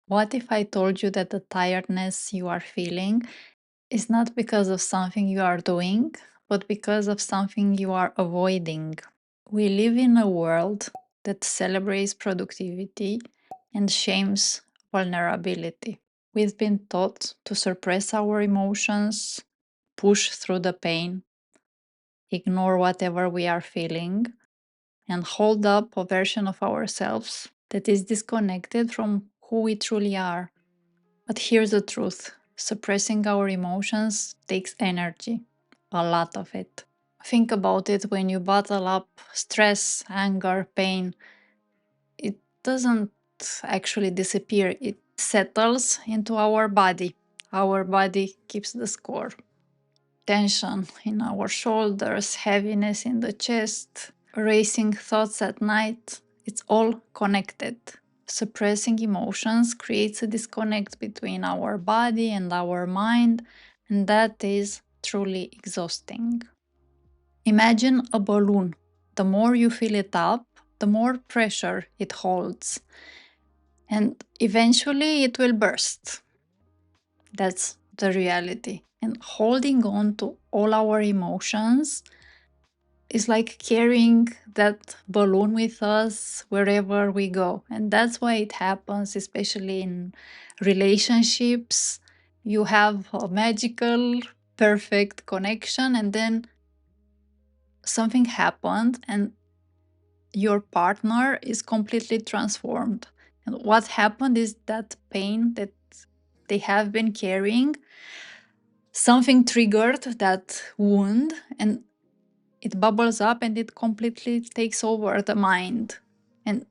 What if I told you that the tiredness you are feeling is not because of something you are doing, but because of something you are avoiding? We live in a world that celebrates productivity and shames vulnerability. We've been taught to suppress our emotions, push through the pain, ignore whatever we are feeling, and hold up a version of ourselves that is disconnected from who we truly are. But here's the truth: suppressing our emotions takes energy, a lot of it. Think about it: when you bottle up stress, anger, pain, it doesn't actually disappear, it settles into our body. Our body keeps the score. Tension in our shoulders, heaviness in the chest, racing thoughts at night, it's all connected. Suppressing emotions creates a disconnect between our body and our mind, and that is truly exhausting. Imagine a balloon. The more you fill it up, the more pressure it holds, and eventually it will burst. That's the reality. And holding on to all our emotions is like carrying that balloon with us wherever we go. And that's why it happens, especially in relationships. You have a magical, perfect connection, and then something happened, and your partner is completely transformed. And what happened is that pain that they have been carrying, something triggered that wound, and it bubbles up and it completely takes over the mind. And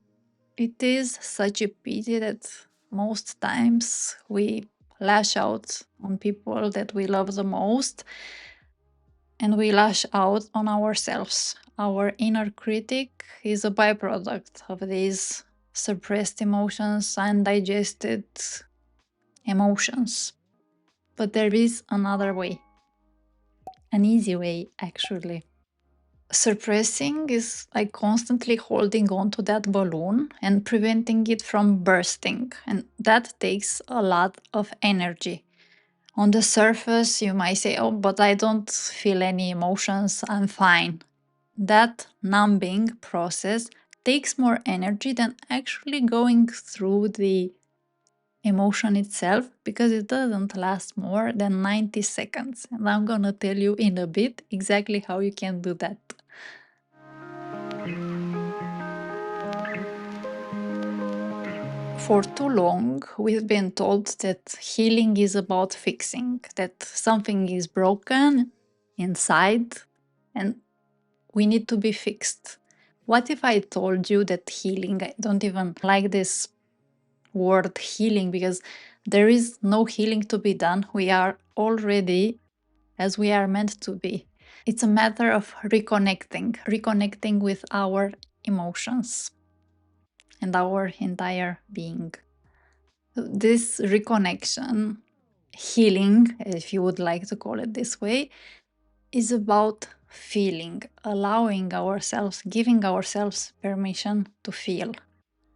it is such a pity that most times we lash out on people that we love the most, and we lash out on ourselves. Our inner critic is a byproduct of these suppressed emotions, undigested emotions. But there is another way, an easy way actually. Suppressing is like constantly holding on to that balloon and preventing it from bursting, and that takes a lot of energy. On the surface, you might say, "Oh, but I don't feel any emotions, I'm fine." That numbing process takes more energy than actually going through the emotion itself, because it doesn't last more than 90 seconds. And I'm gonna tell you in a bit exactly how you can do that. For too long, we've been told that healing is about fixing, that something is broken inside and we need to be fixed. What if I told you that healing, I don't even like this word healing, because there is no healing to be done. We are already as we are meant to be. It's a matter of reconnecting with our emotions and our entire being. This reconnection, healing, if you would like to call it this way, is about feeling, allowing ourselves, giving ourselves permission to feel,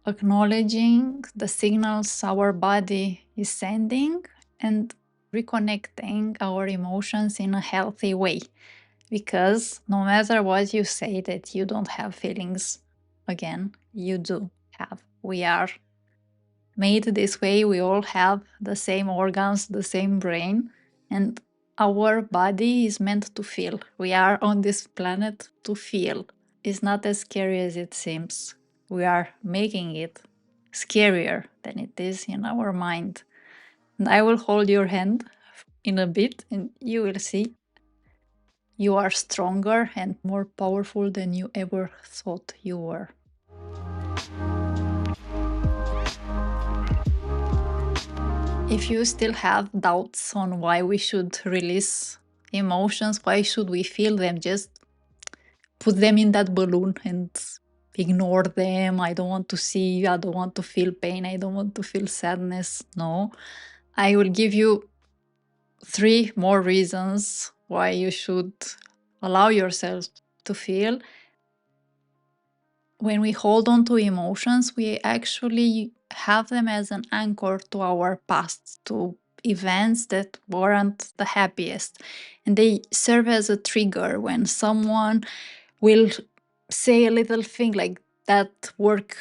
acknowledging the signals our body is sending, and reconnecting our emotions in a healthy way. Because no matter what you say that you don't have feelings, again, you do have. We are made this way. We all have the same organs, the same brain, and our body is meant to feel. We are on this planet to feel. It's not as scary as it seems. We are making it scarier than it is in our mind. And I will hold your hand in a bit, and you will see you are stronger and more powerful than you ever thought you were. If you still have doubts on why we should release emotions, why should we feel them, just put them in that balloon and ignore them. I don't want to see, I don't want to feel pain, I don't want to feel sadness. No, I will give you 3 more reasons why you should allow yourself to feel. When we hold on to emotions, we actually have them as an anchor to our past, to events that weren't the happiest. And they serve as a trigger when someone will say a little thing like, that work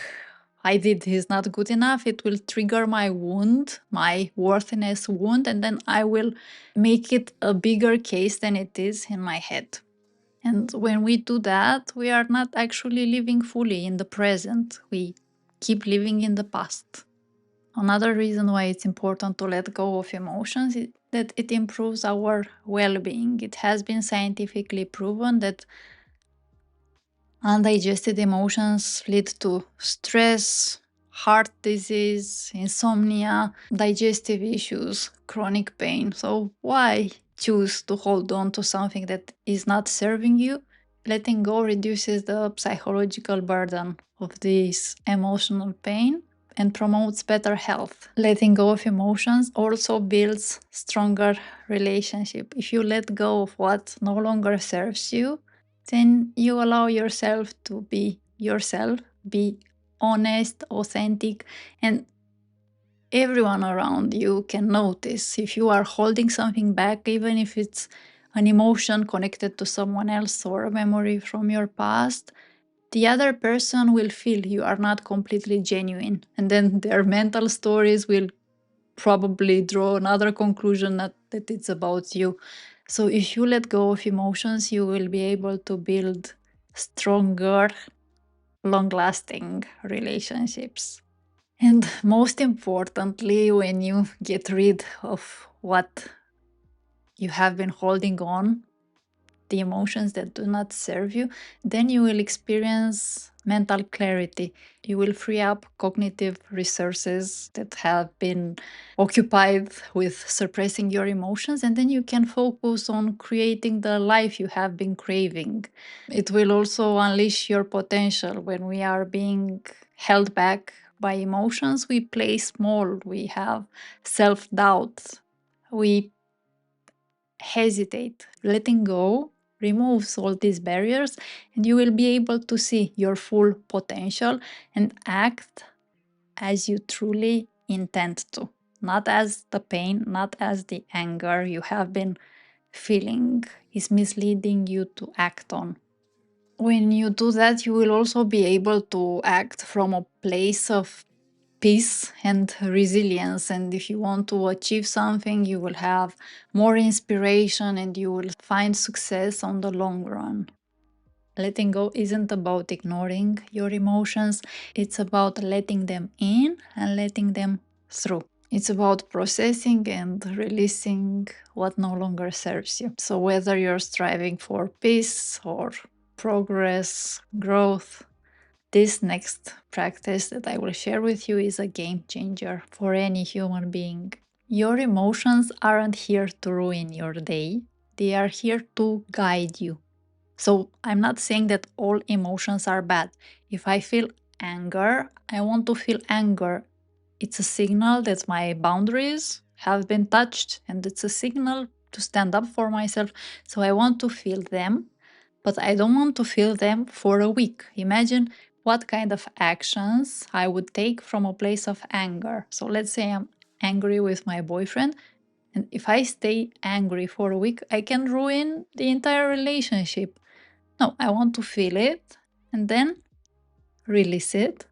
I did is not good enough. It will trigger my wound, my worthiness wound, and then I will make it a bigger case than it is in my head. And when we do that, we are not actually living fully in the present. We keep living in the past. Another reason why it's important to let go of emotions is that it improves our well-being. It has been scientifically proven that undigested emotions lead to stress, heart disease, insomnia, digestive issues, chronic pain. So why choose to hold on to something that is not serving you? Letting go reduces the psychological burden of this emotional pain and promotes better health. Letting go of emotions also builds stronger relationship. If you let go of what no longer serves you, then you allow yourself to be yourself, be honest, authentic, and everyone around you can notice if you are holding something back, even if it's an emotion connected to someone else or a memory from your past. The other person will feel you are not completely genuine, and then their mental stories will probably draw another conclusion, not that it's about you. So if you let go of emotions, you will be able to build stronger, long-lasting relationships. And most importantly, when you get rid of what you have been holding on, the emotions that do not serve you, then you will experience mental clarity. You will free up cognitive resources that have been occupied with suppressing your emotions, and then you can focus on creating the life you have been craving. It will also unleash your potential. When we are being held back by emotions, we play small, we have self-doubt, we hesitate. Letting go removes all these barriers, and you will be able to see your full potential and act as you truly intend to, not as the pain, not as the anger you have been feeling is misleading you to act on. When you do that, you will also be able to act from a place of peace and resilience. And if you want to achieve something, you will have more inspiration and you will find success on the long run. Letting go isn't about ignoring your emotions, it's about letting them in and letting them through. It's about processing and releasing what no longer serves you. So whether you're striving for peace or progress, growth, this next practice that I will share with you is a game changer for any human being. Your emotions aren't here to ruin your day, they are here to guide you. So I'm not saying that all emotions are bad. If I feel anger, I want to feel anger. It's a signal that my boundaries have been touched, and it's a signal to stand up for myself. So I want to feel them, but I don't want to feel them for a week. Imagine what kind of actions I would take from a place of anger. So let's say I'm angry with my boyfriend, and if I stay angry for a week, I can ruin the entire relationship. No, I want to feel it and then release it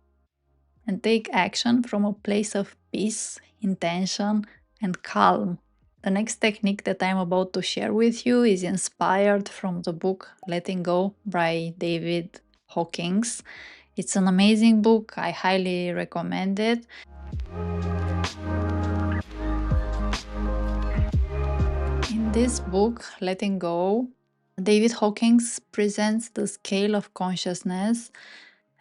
and take action from a place of peace, intention, and calm. The next technique that I'm about to share with you is inspired from the book Letting Go by David Hawkins. It's an amazing book, I highly recommend it. In this book, Letting Go, David Hawkins presents the scale of consciousness,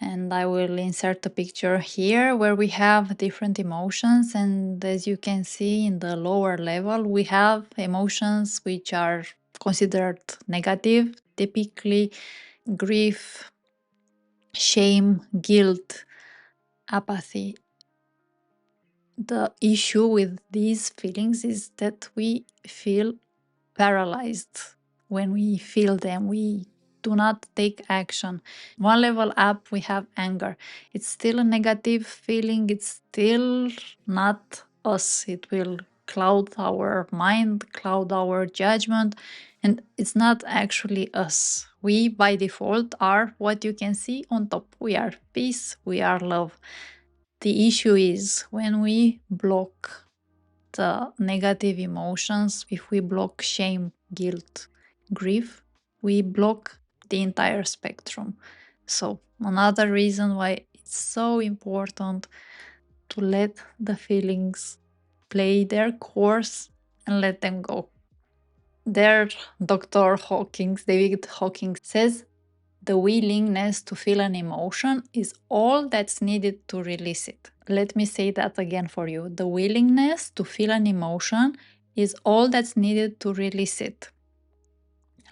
and I will insert a picture here where we have different emotions, and as you can see in the lower level we have emotions which are considered negative, typically grief, shame, guilt, apathy. The issue with these feelings is that we feel paralyzed when we feel them. We do not take action. One level up, we have anger. It's still a negative feeling, it's still not us. It will cloud our mind, cloud our judgment, and it's not actually us. We, by default, are what you can see on top. We are peace, we are love. The issue is when we block the negative emotions, if we block shame, guilt, grief, we block the entire spectrum. So, another reason why it's so important to let the feelings play their course and let them go. There, David Hawkins says, the willingness to feel an emotion is all that's needed to release it. Let me say that again for you. The willingness to feel an emotion is all that's needed to release it.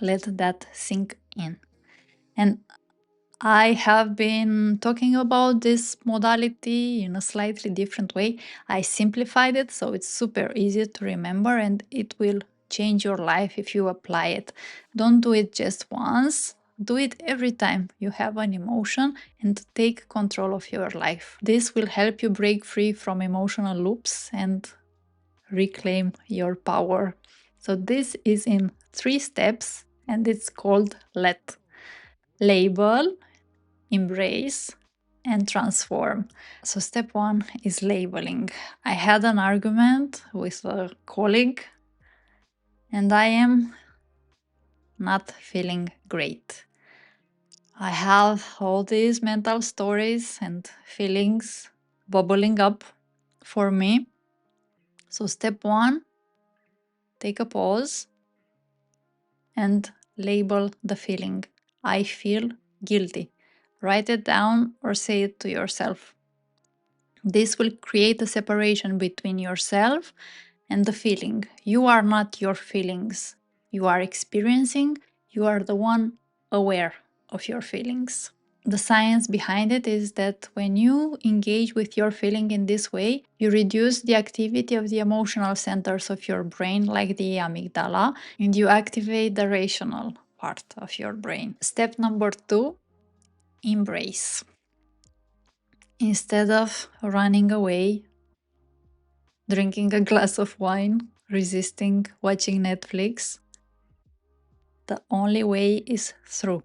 Let that sink in. And I have been talking about this modality in a slightly different way. I simplified it so it's super easy to remember and it will change your life if you apply it. Don't do it just once. Do it every time you have an emotion and take control of your life. This will help you break free from emotional loops and reclaim your power. So, this is in 3 steps and it's called LET. Label, embrace, and transform. So, step 1 is labeling. I had an argument with a colleague and I am not feeling great. I have all these mental stories and feelings bubbling up for me. So, step 1, take a pause and label the feeling. I feel guilty. Write it down or say it to yourself. This will create a separation between yourself and the feeling. You are not your feelings. You are experiencing, you are the one aware of your feelings. The science behind it is that when you engage with your feeling in this way, you reduce the activity of the emotional centers of your brain, like the amygdala, and you activate the rational part of your brain. Step number 2, embrace. Instead of running away, drinking a glass of wine, resisting watching Netflix, the only way is through.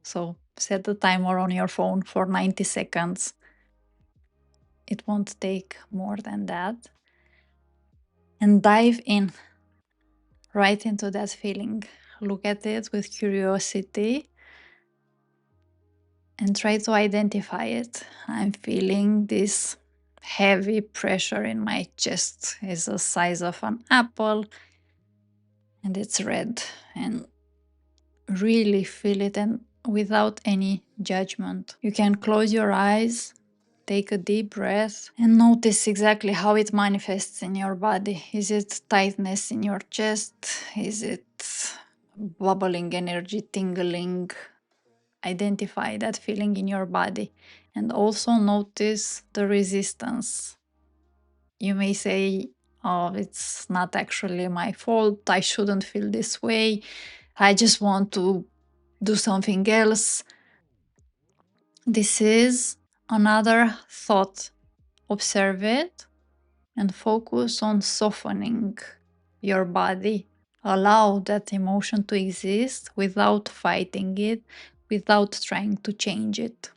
So set the timer on your phone for 90 seconds. It won't take more than that. And dive in right into that feeling. Look at it with curiosity and try to identify it. I'm feeling this heavy pressure in my chest. It's the size of an apple and it's red. And really feel it and without any judgment. You can close your eyes, take a deep breath, and notice exactly how it manifests in your body. Is it tightness in your chest? Is it bubbling energy, tingling? Identify that feeling in your body and also notice the resistance. You may say, oh, it's not actually my fault. I shouldn't feel this way. I just want to do something else. This is another thought. Observe it and focus on softening your body. Allow that emotion to exist without fighting it, without trying to change it.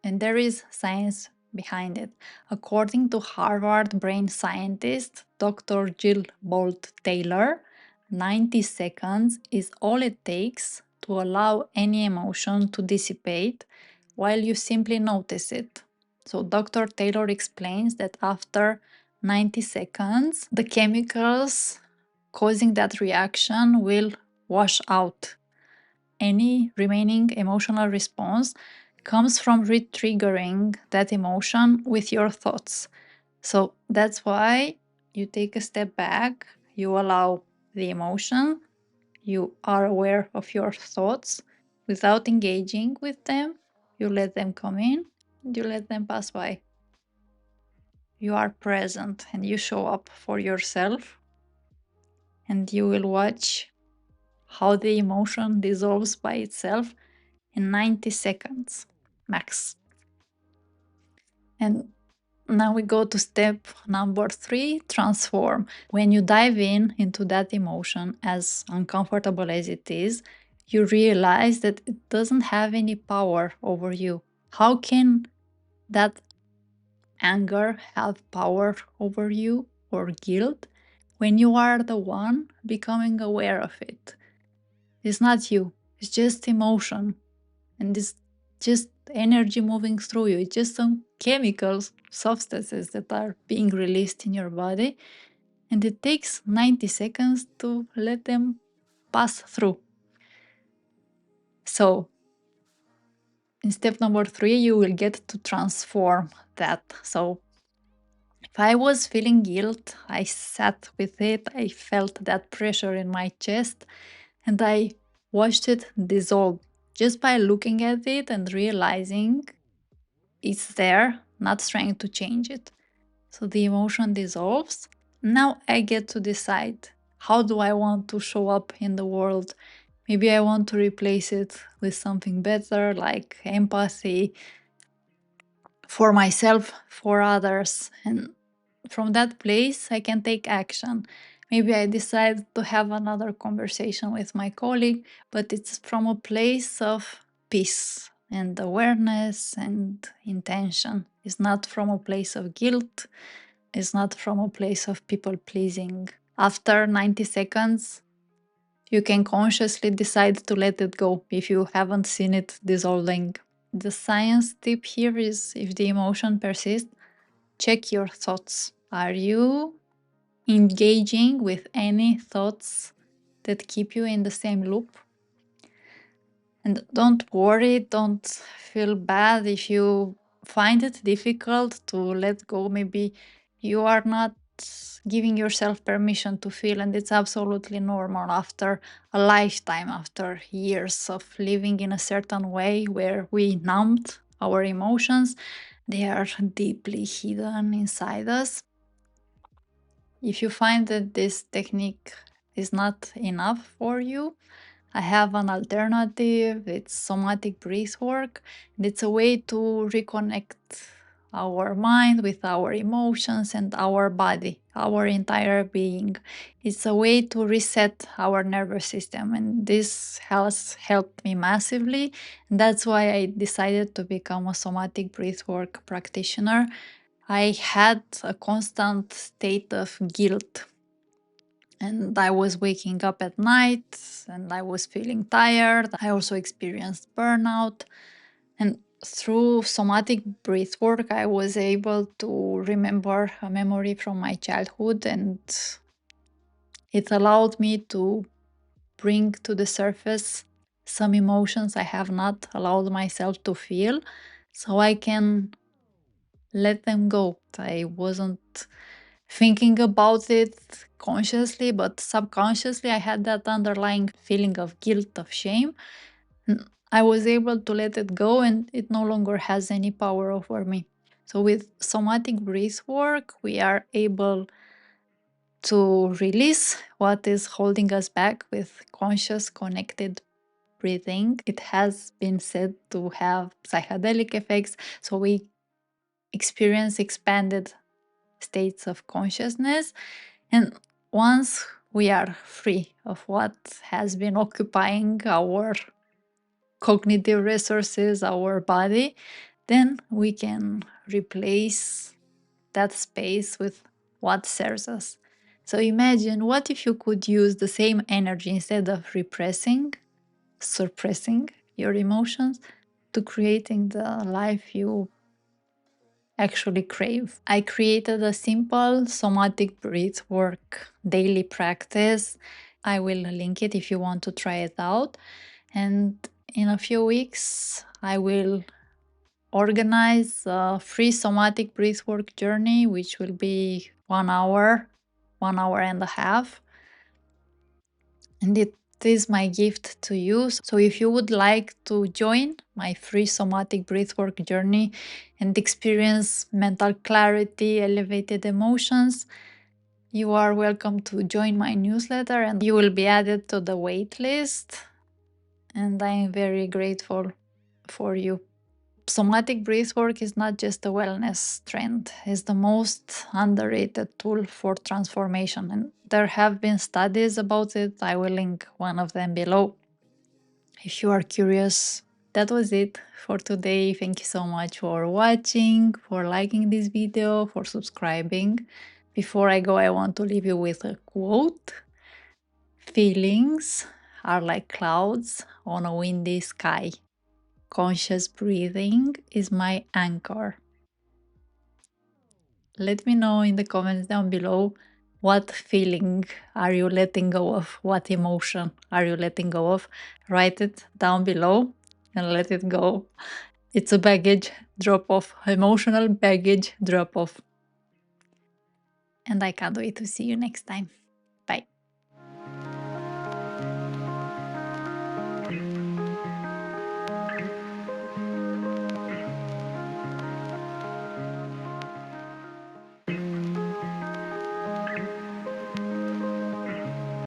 And there is science behind it. According to Harvard brain scientist Dr. Jill Bolt Taylor, 90 seconds is all it takes to allow any emotion to dissipate while you simply notice it. So, Dr. Taylor explains that after 90 seconds, the chemicals causing that reaction will wash out. Any remaining emotional response comes from re-triggering that emotion with your thoughts. So that's why you take a step back, you allow the emotion, you are aware of your thoughts without engaging with them, you let them come in, you let them pass by. You are present and you show up for yourself, and you will watch how the emotion dissolves by itself in 90 seconds max. And now we go to step number 3, transform. When you dive into that emotion, as uncomfortable as it is, you realize that it doesn't have any power over you. How can that anger have power over you, or guilt, when you are the one becoming aware of it? It's not you, it's just emotion, and it's just energy moving through you. It's just some chemicals, substances that are being released in your body, and it takes 90 seconds to let them pass through. So, in step number 3, you will get to transform that. So, if I was feeling guilt, I sat with it, I felt that pressure in my chest, and I watched it dissolve just by looking at it and realizing it's there, not trying to change it. So the emotion dissolves. Now I get to decide, how do I want to show up in the world? Maybe I want to replace it with something better, like empathy for myself, for others. And from that place, I can take action. Maybe I decide to have another conversation with my colleague, but it's from a place of peace and awareness and intention. It's not from a place of guilt. It's not from a place of people pleasing. After 90 seconds, you can consciously decide to let it go if you haven't seen it dissolving. The science tip here is, if the emotion persists, check your thoughts. Are you engaging with any thoughts that keep you in the same loop? And don't worry, don't feel bad if you find it difficult to let go. Maybe you are not giving yourself permission to feel, and it's absolutely normal after a lifetime, after years of living in a certain way where we numbed our emotions. They are deeply hidden inside us. If you find that this technique is not enough for you, I have an alternative. It's somatic breathwork. And it's a way to reconnect our mind with our emotions and our body, our entire being. It's a way to reset our nervous system, and this has helped me massively. And that's why I decided to become a somatic breathwork practitioner. I had a constant state of guilt, and I was waking up at night and I was feeling tired. I also experienced burnout. And through somatic breathwork, I was able to remember a memory from my childhood, and it allowed me to bring to the surface some emotions I have not allowed myself to feel, so I can let them go. I wasn't thinking about it consciously, but subconsciously I had that underlying feeling of guilt, of shame. I was able to let it go, and it no longer has any power over me. So with somatic breath work, we are able to release what is holding us back with conscious, connected breathing. It has been said to have psychedelic effects, so we experience expanded states of consciousness. And once we are free of what has been occupying our cognitive resources, our body, then we can replace that space with what serves us. So imagine, what if you could use the same energy, instead of repressing, suppressing your emotions, to creating the life you actually crave. I created a simple somatic breath work daily practice. I will link it if you want to try it out. And in a few weeks, I will organize a free somatic breathwork journey, which will be 1 hour, 1 hour and a half. And it is my gift to you. So if you would like to join my free somatic breathwork journey and experience mental clarity, elevated emotions, You are welcome to join my newsletter and you will be added to the wait list. And I am very grateful for you. Somatic breathwork is not just a wellness trend, it's the most underrated tool for transformation. And there have been studies about it. I will link one of them below if you are curious. That was it for today. Thank you so much for watching, for liking this video, for subscribing. Before I go, I want to leave you with a quote. Feelings are like clouds on a windy sky. Conscious breathing is my anchor. Let me know in the comments down below what feeling are you letting go of? What emotion are you letting go of? Write it down below and let it go. It's a baggage drop off, emotional baggage drop off. And I can't wait to see you next time.